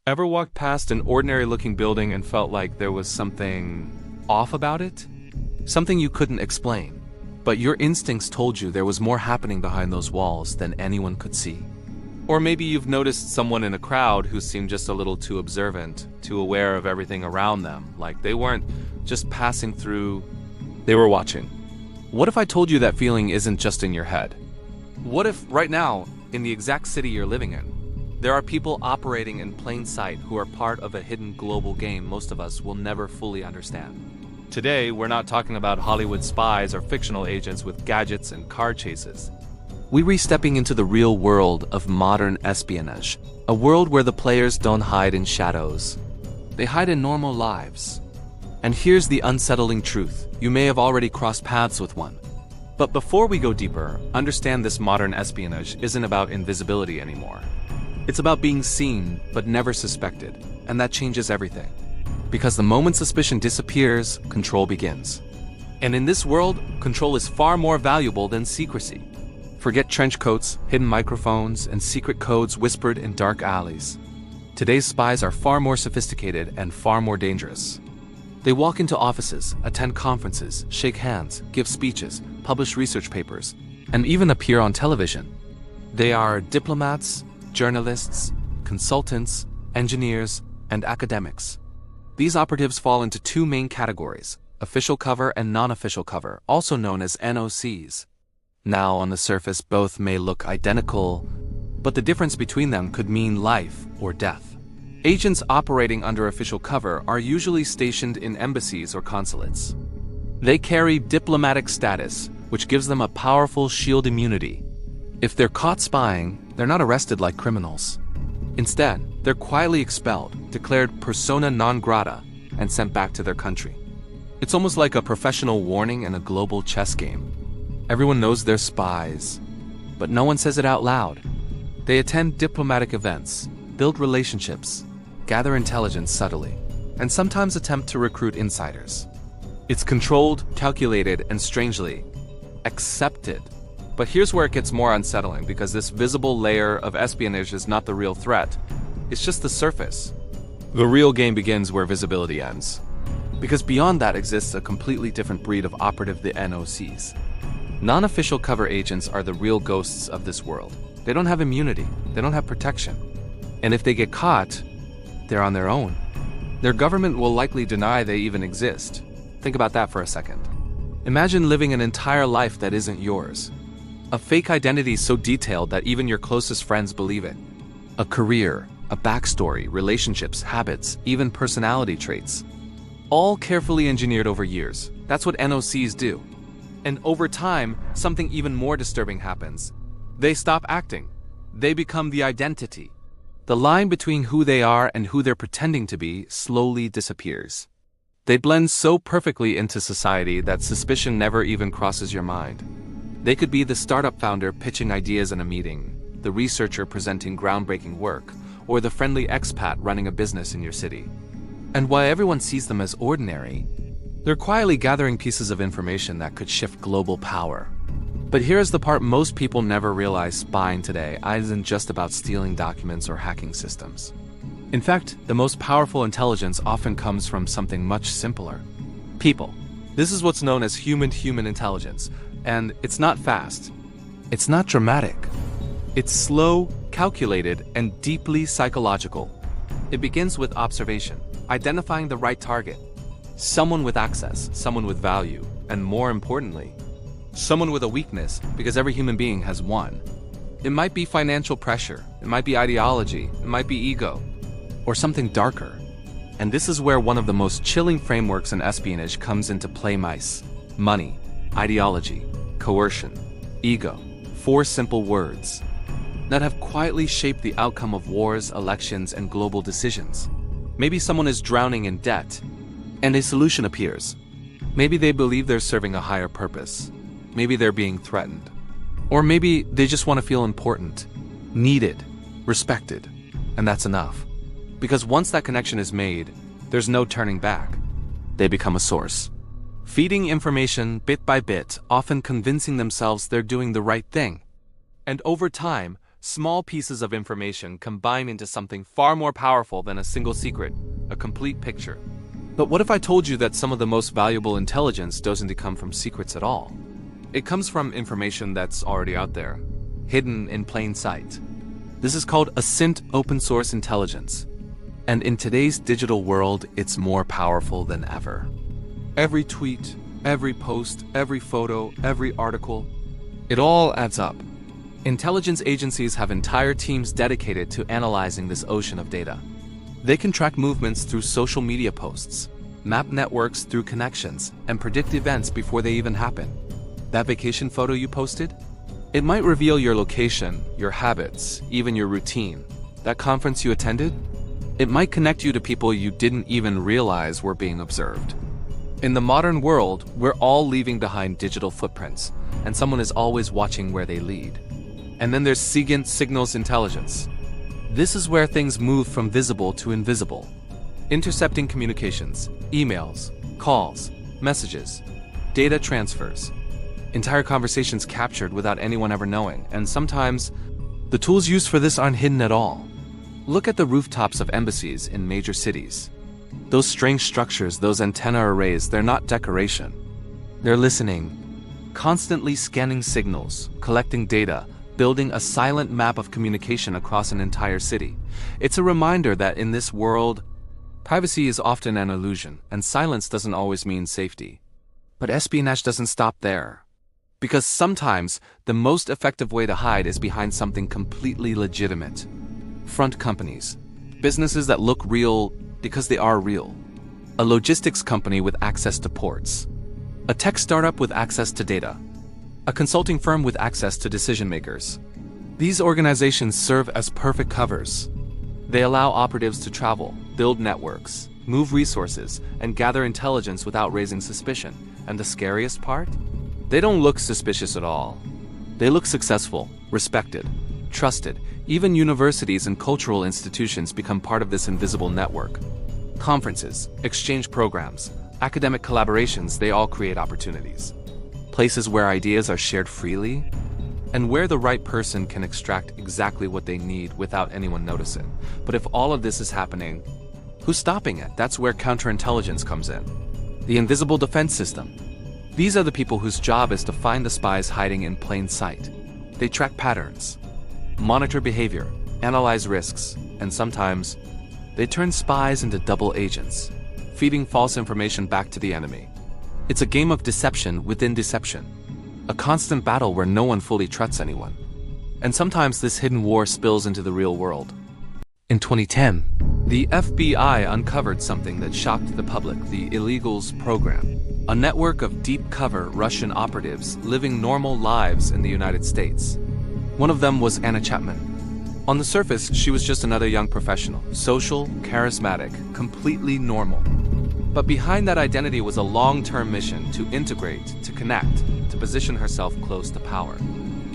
Ever walked past an ordinary-looking building and felt like there was something off about it? Something you couldn't explain, but your instincts told you there was more happening behind those walls than anyone could see. Or maybe you've noticed someone in a crowd who seemed just a little too observant, too aware of everything around them, like they weren't just passing through, they were watching. What if I told you that feeling isn't just in your head? What if right now, in the exact city you're living in, there are people operating in plain sight who are part of a hidden global game most of us will never fully understand? Today, we're not talking about Hollywood spies or fictional agents with gadgets and car chases. We're stepping into the real world of modern espionage, a world where the players don't hide in shadows. They hide in normal lives. And here's the unsettling truth. You may have already crossed paths with one. But before we go deeper, understand this modern espionage isn't about invisibility anymore. It's about being seen, but never suspected, and that changes everything. Because the moment suspicion disappears, control begins. And in this world, control is far more valuable than secrecy. Forget trench coats, hidden microphones, and secret codes whispered in dark alleys. Today's spies are far more sophisticated and far more dangerous. They walk into offices, attend conferences, shake hands, give speeches, publish research papers, and even appear on television. They are diplomats, journalists, consultants, engineers, and academics. These operatives fall into two main categories, official cover and non-official cover, also known as NOCs. Now, on the surface, both may look identical, but the difference between them could mean life or death. Agents operating under official cover are usually stationed in embassies or consulates. They carry diplomatic status, which gives them a powerful shield immunity. If they're caught spying, they're not arrested like criminals. Instead, they're quietly expelled, declared persona non grata, and sent back to their country. It's almost like a professional warning in a global chess game. Everyone knows they're spies, but no one says it out loud. They attend diplomatic events, build relationships, gather intelligence subtly, and sometimes attempt to recruit insiders. It's controlled, calculated, and strangely accepted. But here's where it gets more unsettling, because this visible layer of espionage is not the real threat. It's just the surface. The real game begins where visibility ends. Because beyond that exists a completely different breed of operative, the NOCs. Non-official cover agents are the real ghosts of this world. They don't have immunity. They don't have protection. And if they get caught, they're on their own. Their government will likely deny they even exist. Think about that for a second. Imagine living an entire life that isn't yours. A fake identity so detailed that even your closest friends believe it. A career, a backstory, relationships, habits, even personality traits. All carefully engineered over years. That's what NOCs do. And over time, something even more disturbing happens. They stop acting. They become the identity. The line between who they are and who they're pretending to be slowly disappears. They blend so perfectly into society that suspicion never even crosses your mind. They could be the startup founder pitching ideas in a meeting, the researcher presenting groundbreaking work, or the friendly expat running a business in your city. And while everyone sees them as ordinary, they're quietly gathering pieces of information that could shift global power. But here's the part most people never realize: spying today isn't just about stealing documents or hacking systems. In fact, the most powerful intelligence often comes from something much simpler: people. This is what's known as human intelligence. And it's not fast. It's not dramatic. It's slow, calculated, and deeply psychological. It begins with observation, identifying the right target. Someone with access, someone with value, and more importantly, someone with a weakness, because every human being has one. It might be financial pressure, it might be ideology, it might be ego, or something darker. And this is where one of the most chilling frameworks in espionage comes into play: money, ideology, coercion, ego. 4 simple words that have quietly shaped the outcome of wars, elections, and global decisions. Maybe someone is drowning in debt, and a solution appears. Maybe they believe they're serving a higher purpose. Maybe they're being threatened. Or maybe they just want to feel important, needed, respected, and that's enough. Because once that connection is made, there's no turning back. They become a source, feeding information bit by bit, often convincing themselves they're doing the right thing. And over time, Small pieces of information combine into something far more powerful than a single secret, a complete picture. But what if I told you that some of the most valuable intelligence doesn't come from secrets at all? It comes from information that's already out there, hidden in plain sight. This is called osint open source intelligence. And in today's digital world, it's more powerful than ever. Every tweet, every post, every photo, every article, it all adds up. Intelligence agencies have entire teams dedicated to analyzing this ocean of data. They can track movements through social media posts, map networks through connections, and predict events before they even happen. That vacation photo you posted? It might reveal your location, your habits, even your routine. That conference you attended? It might connect you to people you didn't even realize were being observed. In the modern world, we're all leaving behind digital footprints, and someone is always watching where they lead. And then there's SIGINT signals intelligence. This is where things move from visible to invisible, intercepting communications, emails, calls, messages, data transfers, entire conversations captured without anyone ever knowing, and sometimes the tools used for this aren't hidden at all. Look at the rooftops of embassies in major cities. Those strange structures, those antenna arrays, they're not decoration. They're listening, constantly scanning signals, collecting data, building a silent map of communication across an entire city. It's a reminder that in this world, privacy is often an illusion, and silence doesn't always mean safety. But espionage doesn't stop there. Because sometimes, the most effective way to hide is behind something completely legitimate. Front companies. Businesses that look real because they are real. A logistics company with access to ports. A tech startup with access to data. A consulting firm with access to decision makers. These organizations serve as perfect covers. They allow operatives to travel, build networks, move resources, and gather intelligence without raising suspicion. And the scariest part? They don't look suspicious at all. They look successful, respected, trusted. Even universities and cultural institutions become part of this invisible network. Conferences, exchange programs, academic collaborations, they all create opportunities. Places where ideas are shared freely, and where the right person can extract exactly what they need without anyone noticing. But if all of this is happening, who's stopping it? That's where counterintelligence comes in. The invisible defense system. These are the people whose job is to find the spies hiding in plain sight. They track patterns, monitor behavior, analyze risks, and sometimes they turn spies into double agents, feeding false information back to the enemy. It's a game of deception within deception, a constant battle where no one fully trusts anyone. And sometimes this hidden war spills into the real world. In 2010, the FBI uncovered something that shocked the public, the Illegals program, a network of deep-cover Russian operatives living normal lives in the United States. One of them was Anna Chapman. On the surface, she was just another young professional, social, charismatic, completely normal. But behind that identity was a long-term mission to integrate, to connect, to position herself close to power.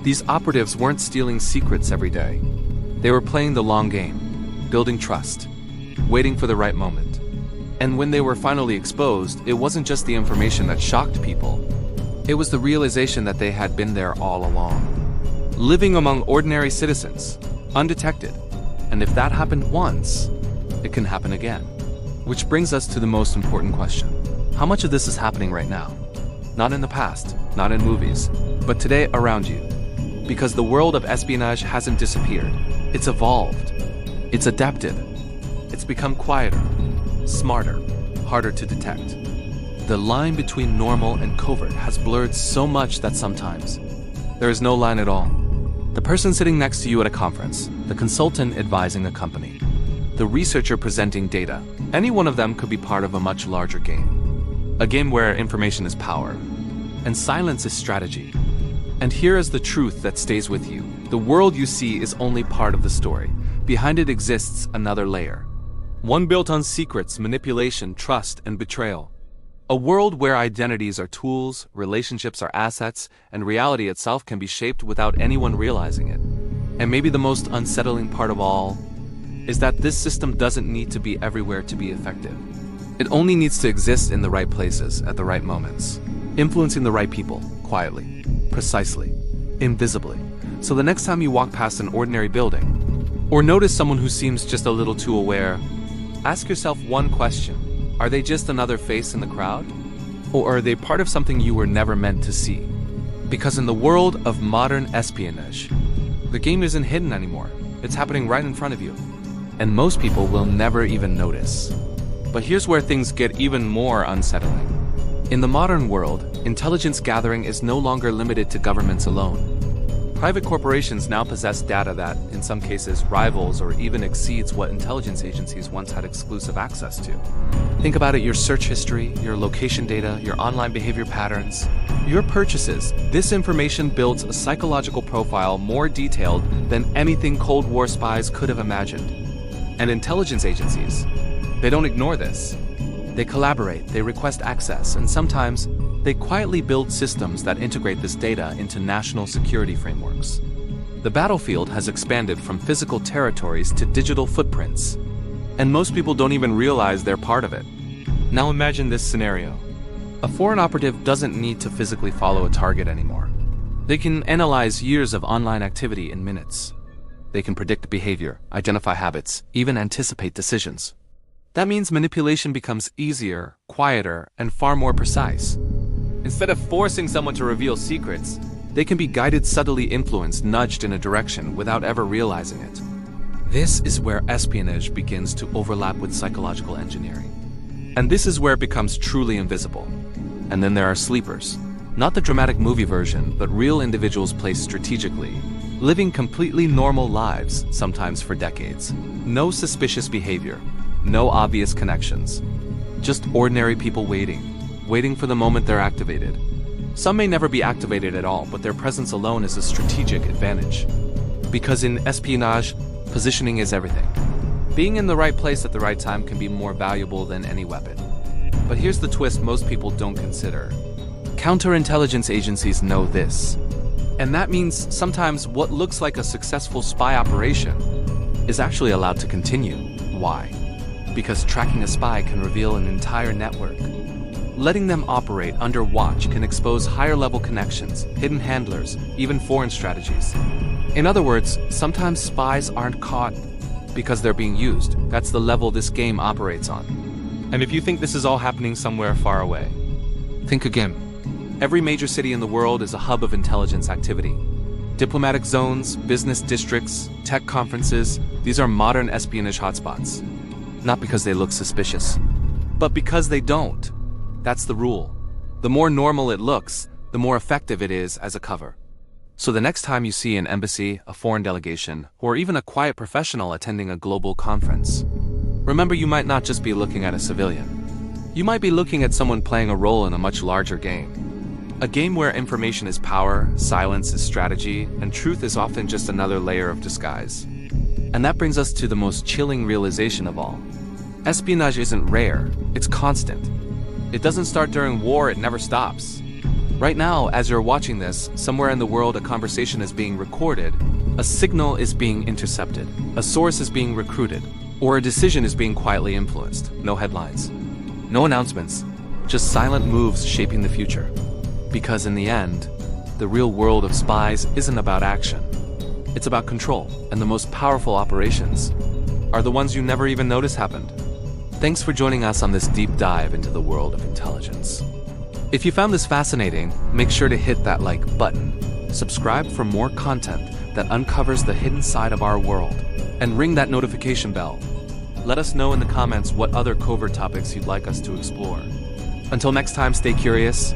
These operatives weren't stealing secrets every day. They were playing the long game, building trust, waiting for the right moment. And when they were finally exposed, it wasn't just the information that shocked people. It was the realization that they had been there all along, living among ordinary citizens, undetected. And if that happened once, it can happen again. Which brings us to the most important question. How much of this is happening right now? Not in the past, not in movies, but today around you. Because the world of espionage hasn't disappeared. It's evolved. It's adapted. It's become quieter, smarter, harder to detect. The line between normal and covert has blurred so much that sometimes there is no line at all. The person sitting next to you at a conference, the consultant advising a company, the researcher presenting data, any one of them could be part of a much larger game. A game where information is power, and silence is strategy. And here is the truth that stays with you. The world you see is only part of the story. Behind it exists another layer. One built on secrets, manipulation, trust, and betrayal. A world where identities are tools, relationships are assets, and reality itself can be shaped without anyone realizing it. And maybe the most unsettling part of all is that this system doesn't need to be everywhere to be effective. It only needs to exist in the right places at the right moments, influencing the right people, quietly, precisely, invisibly. So the next time you walk past an ordinary building, or notice someone who seems just a little too aware, ask yourself one question. Are they just another face in the crowd? Or are they part of something you were never meant to see? Because in the world of modern espionage, the game isn't hidden anymore. It's happening right in front of you. And most people will never even notice. But here's where things get even more unsettling. In the modern world, intelligence gathering is no longer limited to governments alone. Private corporations now possess data that, in some cases, rivals or even exceeds what intelligence agencies once had exclusive access to. Think about it: your search history, your location data, your online behavior patterns, your purchases. This information builds a psychological profile more detailed than anything Cold War spies could have imagined. And intelligence agencies, they don't ignore this. They collaborate, they request access, and sometimes they quietly build systems that integrate this data into national security frameworks. The battlefield has expanded from physical territories to digital footprints, and most people don't even realize they're part of it. Now imagine this scenario. A foreign operative doesn't need to physically follow a target anymore. They can analyze years of online activity in minutes. They can predict behavior, identify habits, even anticipate decisions. That means manipulation becomes easier, quieter, and far more precise. Instead of forcing someone to reveal secrets, they can be guided, subtly influenced, nudged in a direction without ever realizing it. This is where espionage begins to overlap with psychological engineering. And this is where it becomes truly invisible. And then there are sleepers. Not the dramatic movie version, but real individuals placed strategically, living completely normal lives, sometimes for decades. No suspicious behavior. No obvious connections. Just ordinary people waiting for the moment they're activated. Some may never be activated at all, but their presence alone is a strategic advantage. Because in espionage, positioning is everything. Being in the right place at the right time can be more valuable than any weapon. But here's the twist most people don't consider. Counterintelligence agencies know this. And that means sometimes what looks like a successful spy operation is actually allowed to continue. Why? Because tracking a spy can reveal an entire network. Letting them operate under watch can expose higher-level connections, hidden handlers, even foreign strategies. In other words, sometimes spies aren't caught because they're being used. That's the level this game operates on. And if you think this is all happening somewhere far away, think again. Every major city in the world is a hub of intelligence activity. Diplomatic zones, business districts, tech conferences, these are modern espionage hotspots. Not because they look suspicious, but because they don't. That's the rule. The more normal it looks, the more effective it is as a cover. So the next time you see an embassy, a foreign delegation, or even a quiet professional attending a global conference, remember you might not just be looking at a civilian. You might be looking at someone playing a role in a much larger game. A game where information is power, silence is strategy, and truth is often just another layer of disguise. And that brings us to the most chilling realization of all. Espionage isn't rare, it's constant. It doesn't start during war, it never stops. Right now, as you're watching this, somewhere in the world a conversation is being recorded, a signal is being intercepted, a source is being recruited, or a decision is being quietly influenced. No headlines, no announcements, just silent moves shaping the future. Because in the end, the real world of spies isn't about action. It's about control, and the most powerful operations are the ones you never even notice happened. Thanks for joining us on this deep dive into the world of intelligence. If you found this fascinating, make sure to hit that like button, subscribe for more content that uncovers the hidden side of our world, and ring that notification bell. Let us know in the comments what other covert topics you'd like us to explore. Until next time, stay curious,